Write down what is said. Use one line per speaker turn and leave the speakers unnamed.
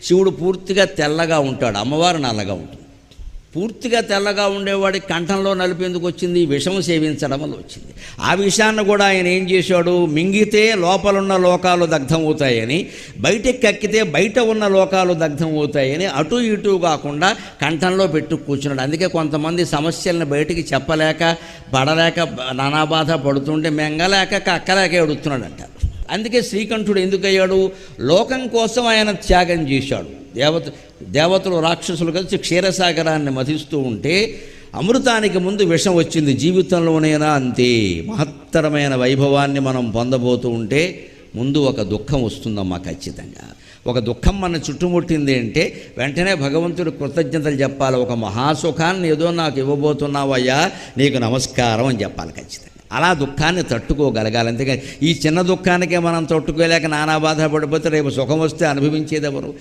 శివుడు పూర్తిగా తెల్లగా ఉంటాడు, అమ్మవారు నల్లగా ఉంటుంది. పూర్తిగా తెల్లగా ఉండేవాడికి కంఠంలో నలుపు ఎందుకు వచ్చింది? విషం సేవించడం వల్ల వచ్చింది. ఆ విషయాన్ని కూడా ఆయన ఏం చేశాడు? మింగితే లోపలున్న లోకాలు దగ్ధమవుతాయని, బయటకి కక్కితే బయట ఉన్న లోకాలు దగ్ధమవుతాయని అటు ఇటు కాకుండా కంఠంలో పెట్టు కూర్చున్నాడు. అందుకే కొంతమంది సమస్యలను బయటికి చెప్పలేక పడలేక నానా బాధ పడుతుంటే మెంగలేక కక్కలేక ఎడుతున్నాడంట. అందుకే శ్రీకంఠుడు ఎందుకయ్యాడు? లోకం కోసం ఆయన త్యాగం చేశాడు. దేవతలు రాక్షసులు కలిసి క్షీరసాగరాన్ని మధిస్తూ ఉంటే అమృతానికి ముందు విషం వచ్చింది. జీవితంలోనైనా అంతే. మహత్తరమైన వైభవాన్ని మనం పొందబోతూ ఉంటే ముందు ఒక దుఃఖం వస్తుందమ్మా ఖచ్చితంగా. ఒక దుఃఖం మన చుట్టుముట్టింది అంటే వెంటనే భగవంతుడు కృతజ్ఞతలు చెప్పాలి. ఒక మహాసుఖాన్ని ఏదో నాకు ఇవ్వబోతున్నావయ్యా, నీకు నమస్కారం అని చెప్పాలి ఖచ్చితంగా. అలా దుఃఖాన్ని తట్టుకోగలగాలి. అంతేకాని ఈ చిన్న దుఃఖానికే మనం తట్టుకోలేక నానా బాధ పడిపోతే రేపు సుఖం వస్తే అనుభవించేది ఎవరు?